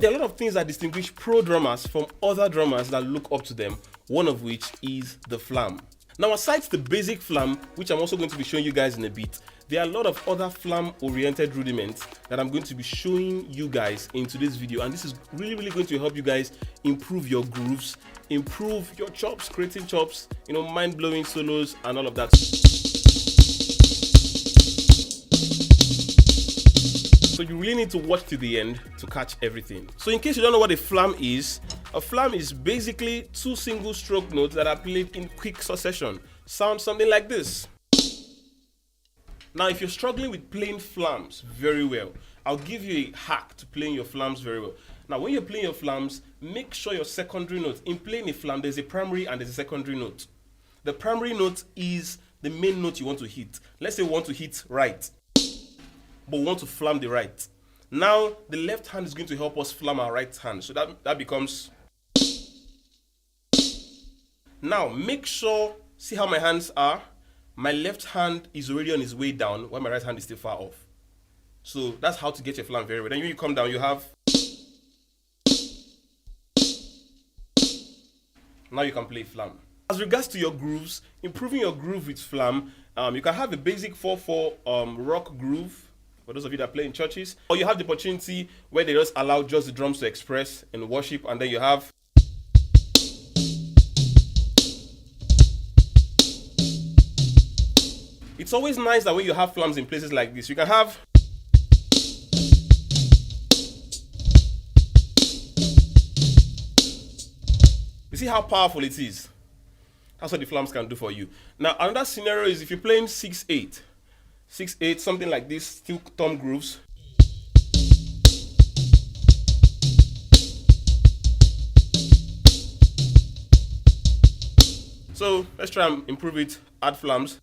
There are a lot of things that distinguish pro drummers from other drummers that look up to them, one of which is the flam. Now, aside the basic flam, which I'm also going to be showing you guys in a bit, there are a lot of other flam-oriented rudiments that I'm going to be showing you guys in today's video, and this is really going to help you guys improve your grooves, improve your chops, creative chops, mind-blowing solos and all of that. So you really need to watch to the end to catch everything. So in case you don't know what a flam is basically two single stroke notes that are played in quick succession. Sounds something like this. Now, if you're struggling with playing flams very well, I'll give you a hack to playing your flams very well. Now, when you're playing your flams, make sure your secondary note, in playing a flam, there's a primary and there's a secondary note. The primary note is the main note you want to hit. Let's say you want to hit right, but we want to flam the right. Now, the left hand is going to help us flam our right hand. So that becomes. Now, make sure, see how my hands are? My left hand is already on its way down, while my right hand is still far off. So that's how to get your flam very well. Then when you come down, you have. Now you can play flam. As regards to your grooves, improving your groove with flam, you can have a basic 4/4 rock groove, for those of you that play in churches, or you have the opportunity where they just allow just the drums to express in worship, and then you have. It's always nice that when you have flams in places like this, you can have. You see how powerful it is? That's what the flams can do for you. Now, another scenario is if you're playing 6/8. 6/8, something like this, still thumb grooves. So let's try and improve it, add flams.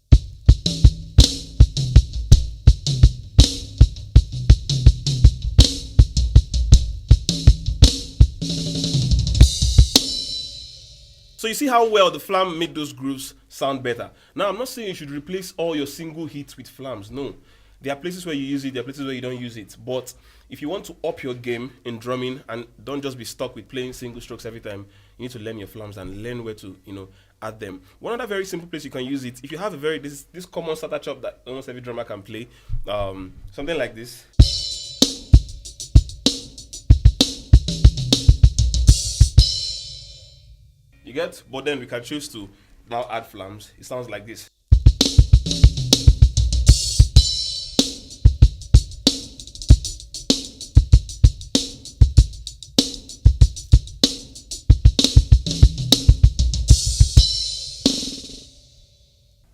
So you see how well the flam made those grooves sound better. Now, I'm not saying you should replace all your single hits with flams. No. There are places where you use it, there are places where you don't use it. But if you want to up your game in drumming and don't just be stuck with playing single strokes every time, you need to learn your flams and learn where to, add them. One other very simple place you can use it, if you have a this common starter chop that almost every drummer can play, something like this. You get? But then we can choose to now add flams. It sounds like this.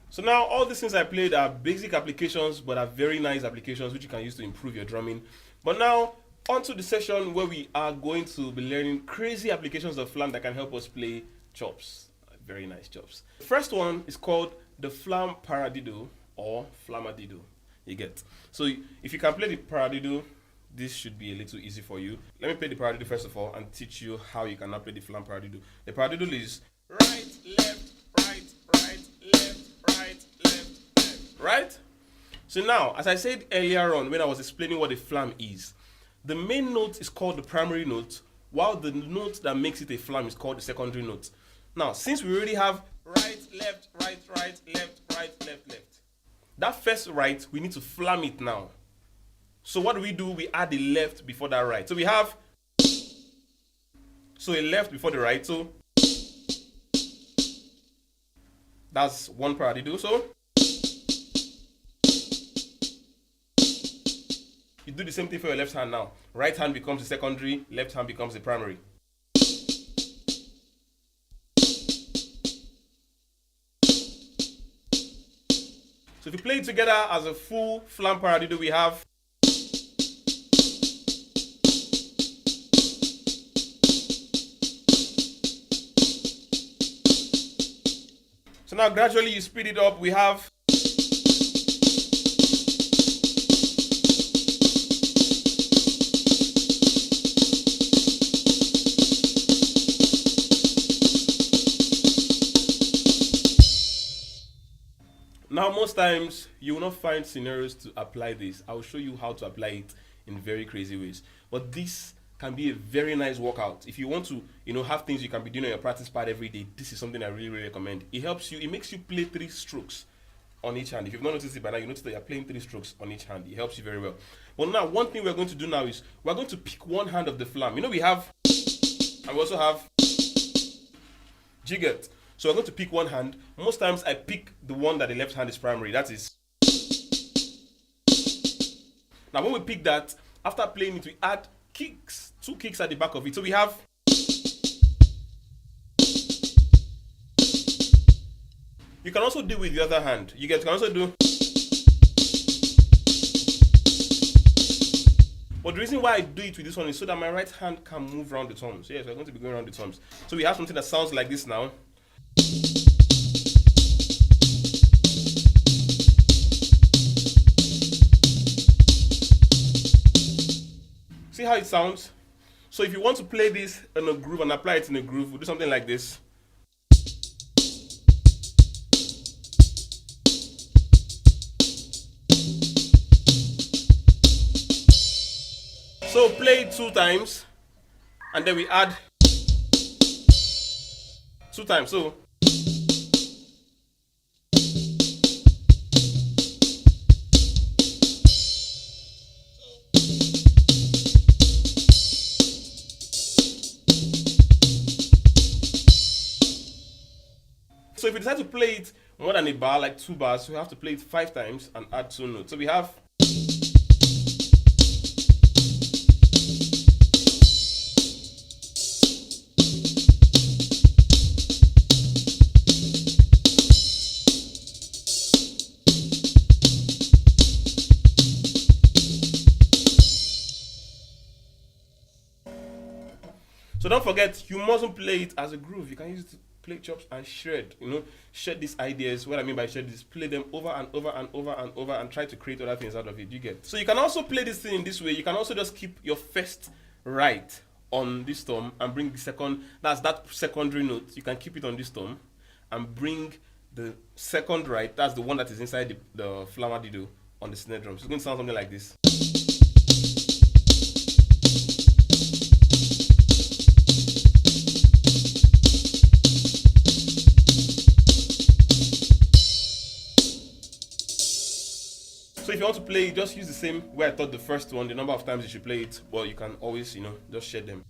So now all these things I played are basic applications, but are very nice applications which you can use to improve your drumming. But now, onto the session where we are going to be learning crazy applications of flam that can help us play chops, very nice chops. The first one is called the Flam Paradiddle or Flamadiddle. You get. So if you can play the paradiddle, this should be a little easy for you. Let me play the paradiddle first of all and teach you how you can now play the Flam Paradiddle. The paradiddle is right, left, right, right, left, right, left, left. Right? So now, as I said earlier on when I was explaining what a flam is, the main note is called the primary note, while the note that makes it a flam is called the secondary note. Now, since we already have right, left, right, right, left, right, left, left, that first right, we need to flam it now. So what do? We add the left before that right. So we have, so a left before the right. So that's one paradiddle. So you do the same thing for your left hand now. Right hand becomes the secondary, left hand becomes the primary. So if you play it together as a full flam paradiddle, we have. So now gradually you speed it up, we have. Now, most times you will not find scenarios to apply this. I will show you how to apply it in very crazy ways. But this can be a very nice workout. If you want to, have things you can be doing on your practice pad every day, this is something I really, really recommend. It helps you, it makes you play 3 strokes on each hand. If you've not noticed it by now, you notice that you're playing 3 strokes on each hand. It helps you very well. But now, one thing we're going to do now is we're going to pick one hand of the flam. We have, and we also have jigget. So we're going to pick one hand. Most times I pick the one that the left hand is primary. That is. Now when we pick that, after playing it, we add kicks, 2 kicks at the back of it. So we have. You can also do with the other hand. You can also do. But the reason why I do it with this one is so that my right hand can move around the toms. Yes, we're going to be going around the toms. So we have something that sounds like this now. See how it sounds? So if you want to play this in a groove and apply it in a groove, we'll do something like this. So play it 2 times, and then we add 2 times. So if you decide to play it more than a bar, like 2 bars, we have to play it 5 times and add 2 notes. So we have. So don't forget, you mustn't play it as a groove. You can use it to play chops and shred. Shred these ideas. What I mean by shred is play them over and over and over and over and try to create other things out of it. You get. So you can also play this thing in this way. You can also just keep your first right on this thumb and bring the second. That's that secondary note. You can keep it on this thumb and bring the second right. That's the one that is inside the Flam Paradiddle on the snare drum. So it's going to sound something like this. So if you want to play it, just use the same way I taught the first one, the number of times you should play it, but you can always, just share them.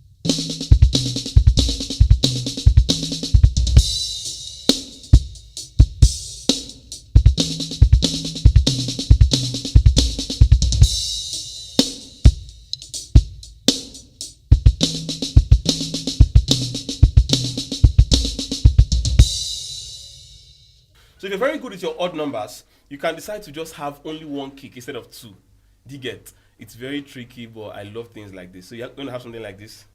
So if you're very good with your odd numbers, you can decide to just have only 1 kick instead of 2. Do you get? It's very tricky, but I love things like this. So you're going to have something like this.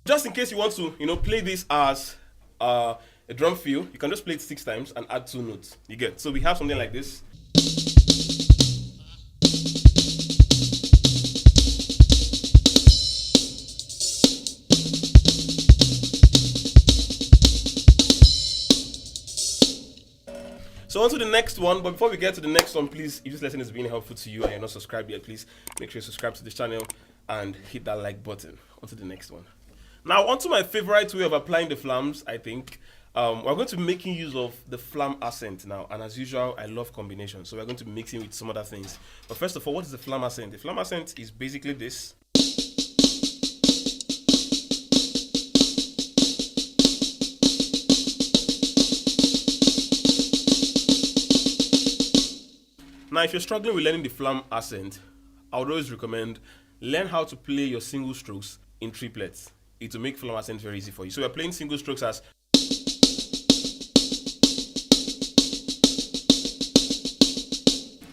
Just in case you want to, play this as a drum fill, you can just play it 6 times and add 2 notes. You get? So we have something like this. So on to the next one, but before we get to the next one, please, if this lesson is being helpful to you and you're not subscribed yet, please make sure you subscribe to the channel and hit that like button. On to the next one. Now, on to my favorite way of applying the flams, I think. We're going to be making use of the flam accent now, and as usual, I love combinations, so we're going to be mixing with some other things. But first of all, what is the flam accent? The flam accent is basically this. Now, if you're struggling with learning the flam accent, I would always recommend learn how to play your single strokes in triplets. It will make flam accent very easy for you. So we're playing single strokes as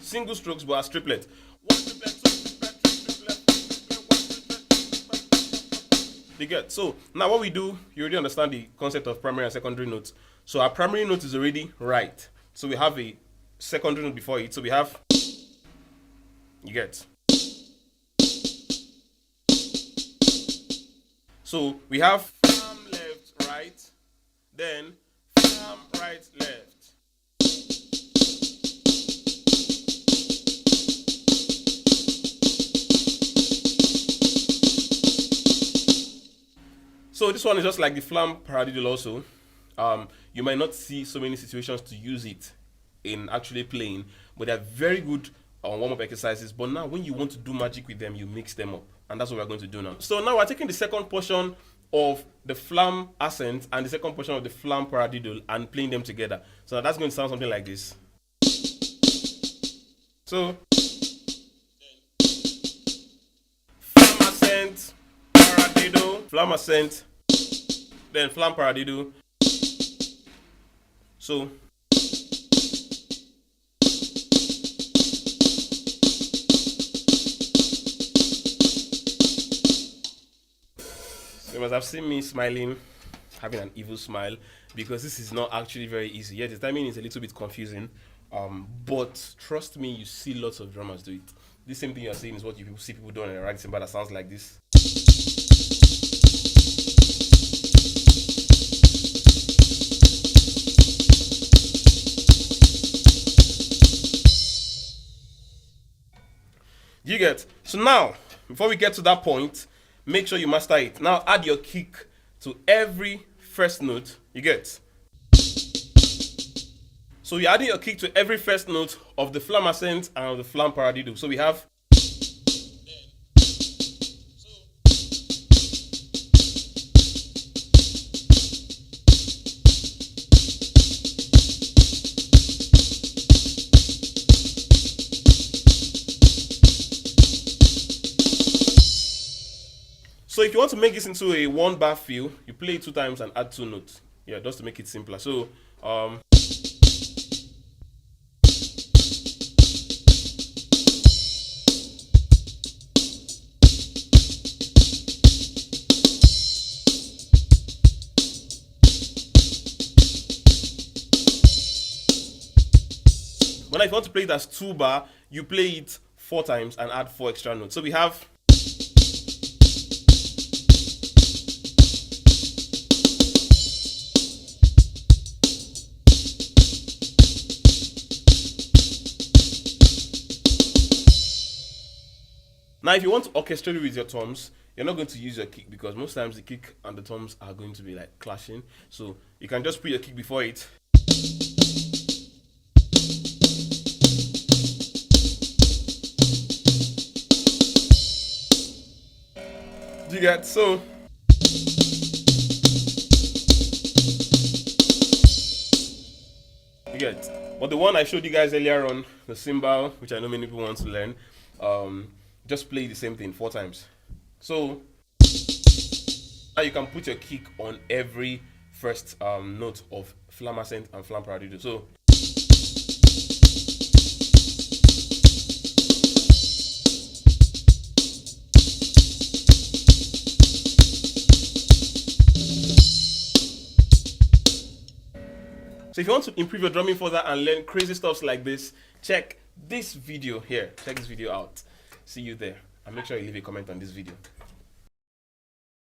single strokes, but as triplet. 1 triplet, 2 triplet, 3 triplet, 1 triplet, You get? So now what we do, you already understand the concept of primary and secondary notes. So our primary note is already right. So we have a secondary note before it. So we have, you get? So we have flam left, right, then flam right, left. So this one is just like the Flam Paradiddle also. You might not see so many situations to use it in actually playing, but they're very good warm-up exercises. But now when you want to do magic with them, you mix them up. And that's what we're going to do now. So now we're taking the second portion of the Flam Ascent and the second portion of the Flam Paradiddle and playing them together. So that's going to sound something like this. So Flam Ascent, Paradiddle, Flam Ascent, then Flam Paradiddle. So you must have seen me smiling, having an evil smile, because this is not actually very easy. Yeah, the timing is a little bit confusing, but trust me, you see lots of drummers do it. This same thing you're saying is what you see people do on a rag cymbal that sounds like this. You get? So now, before we get to that point, make sure you master it. Now add your kick to every first note. You get? So you're adding your kick to every first note of the Flam Ascent and of the Flam Paradiddle. So we have. So if you want to make this into a 1-bar feel, you play it 2 times and add 2 notes. Yeah, just to make it simpler. So but now if you want to play it as 2-bar, you play it 4 times and add 4 extra notes. So we have. Now, if you want to orchestrate it with your toms, you're not going to use your kick because most times the kick and the toms are going to be like clashing. So you can just put your kick before it. Do you get? So you get. But the one I showed you guys earlier on, the cymbal, which I know many people want to learn, just play the same thing 4 times. So now you can put your kick on every first note of Flam Ascent and Flam Paradiddle. So if you want to improve your drumming further and learn crazy stuff like this, check this video here. Check this video out. See you there. And make sure you leave a comment on this video.